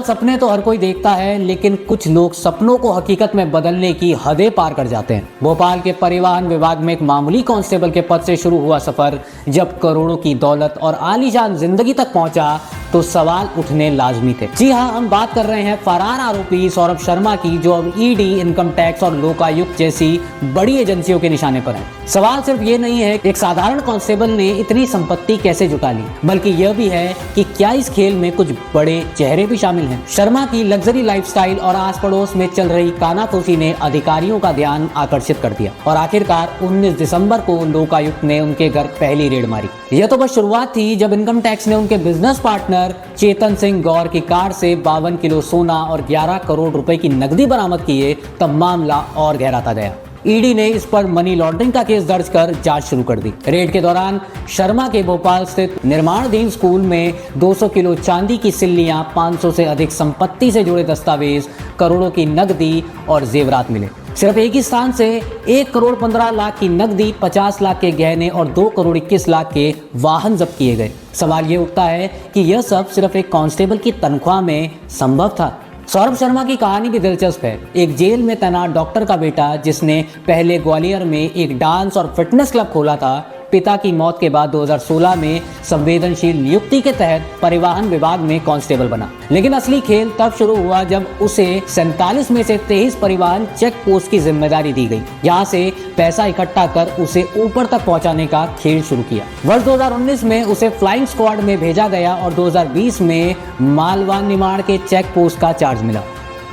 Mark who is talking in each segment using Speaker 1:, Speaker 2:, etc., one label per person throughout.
Speaker 1: सपने तो हर कोई देखता है, लेकिन कुछ लोग सपनों को हकीकत में बदलने की हदें पार कर जाते हैं। भोपाल के परिवहन विभाग में एक मामूली कांस्टेबल के पद से शुरू हुआ सफर जब करोड़ों की दौलत और आलीशान जिंदगी तक पहुंचा तो सवाल उठने लाजमी थे। जी हाँ, हम बात कर रहे हैं फरार आरोपी सौरभ शर्मा की, जो अब ईडी, इनकम टैक्स और लोकायुक्त जैसी बड़ी एजेंसियों के निशाने पर है। सवाल सिर्फ ये नहीं है एक साधारण कांस्टेबल ने इतनी संपत्ति कैसे जुटा ली, बल्कि यह भी है कि क्या इस खेल में कुछ बड़े चेहरे भी शामिल हैं। शर्मा की लग्जरी लाइफस्टाइल और आस पड़ोस में चल रही कानाफूसी ने अधिकारियों का ध्यान आकर्षित कर दिया और आखिरकार 19 दिसंबर को लोकायुक्त ने उनके घर पहली रेड मारी। यह तो बस शुरुआत थी। जब इनकम टैक्स ने उनके बिजनेस पार्टनर चेतन सिंह गौर की कार से 52 किलो सोना और 11 करोड़ रुपए की नकदी बरामद किए, तब मामला और गहराता गया। ईडी ने इस पर मनी लॉन्ड्रिंग का केस दर्ज कर जांच शुरू कर दी। रेड के दौरान शर्मा के भोपाल स्थित निर्माणाधीन स्कूल में 200 किलो चांदी की सिल्लियां, 500 से अधिक संपत्ति से जुड़े दस्तावेज, करोड़ों की नकदी और जेवरात मिले। सिर्फ एक ही स्थान से 1 करोड़ 15 लाख की नकदी, 50 लाख के गहने और 2 करोड़ 21 लाख के वाहन जब्त किए गए। सवाल ये उठता है कि यह सब सिर्फ एक कांस्टेबल की तनख्वाह में संभव था। सौरभ शर्मा की कहानी भी दिलचस्प है। एक जेल में तैनात डॉक्टर का बेटा, जिसने पहले ग्वालियर में एक डांस और फिटनेस क्लब खोला था, पिता की मौत के बाद 2016 में संवेदनशील नियुक्ति के तहत परिवहन विभाग में कांस्टेबल बना। लेकिन असली खेल तब शुरू हुआ जब उसे 47 में से 23 परिवहन चेक पोस्ट की जिम्मेदारी दी गई। यहाँ से पैसा इकट्ठा कर उसे ऊपर तक पहुँचाने का खेल शुरू किया। वर्ष 2019 में उसे फ्लाइंग स्क्वाड में भेजा गया और 2020 में मालवान निर्माण के चेक पोस्ट का चार्ज मिला।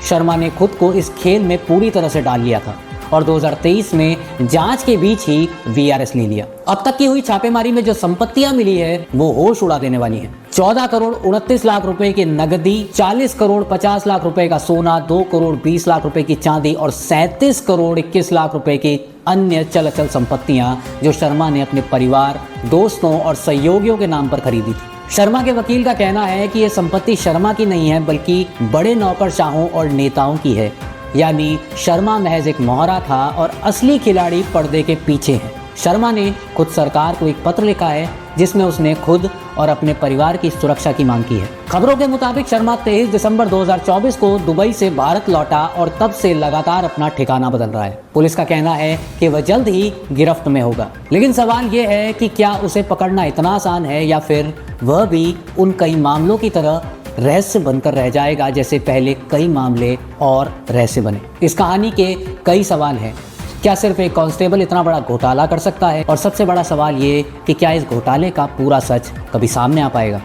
Speaker 1: शर्मा ने खुद को इस खेल में पूरी तरह से डाल लिया था और 2023 में जांच के बीच ही वीआरएस ले लिया। अब तक की हुई छापेमारी में जो संपत्तियां मिली है वो होश उड़ा देने वाली है। 14 करोड़ 29 लाख रुपए की नकदी, 40 करोड़ 50 लाख रुपए का सोना, 2 करोड़ 20 लाख रुपए की चांदी और 37 करोड़ 21 लाख रुपए की अन्य चल अचल संपत्तियां जो शर्मा ने अपने परिवार, दोस्तों और सहयोगियों के नाम पर खरीदी थी। शर्मा के वकील का कहना है कि यह संपत्ति शर्मा की नहीं है, बल्कि बड़े नौकरशाहों और नेताओं की है। यानी शर्मा महज एक मोहरा था और असली खिलाड़ी पर्दे के पीछे है। शर्मा ने खुद सरकार को एक पत्र लिखा है जिसमें उसने खुद और अपने परिवार की सुरक्षा की मांग की है। खबरों के मुताबिक शर्मा 23 दिसंबर 2024 को दुबई से भारत लौटा और तब से लगातार अपना ठिकाना बदल रहा है। पुलिस का कहना है कि वह जल्द ही गिरफ्त में होगा। लेकिन सवाल यह है कि क्या उसे पकड़ना इतना आसान है या फिर वह भी उन कई मामलों की तरह रहस्य बनकर रह जाएगा जैसे पहले कई मामले और रहस्य बने। इस कहानी के कई सवाल हैं। क्या सिर्फ एक कांस्टेबल इतना बड़ा घोटाला कर सकता है? और सबसे बड़ा सवाल ये कि क्या इस घोटाले का पूरा सच कभी सामने आ पाएगा?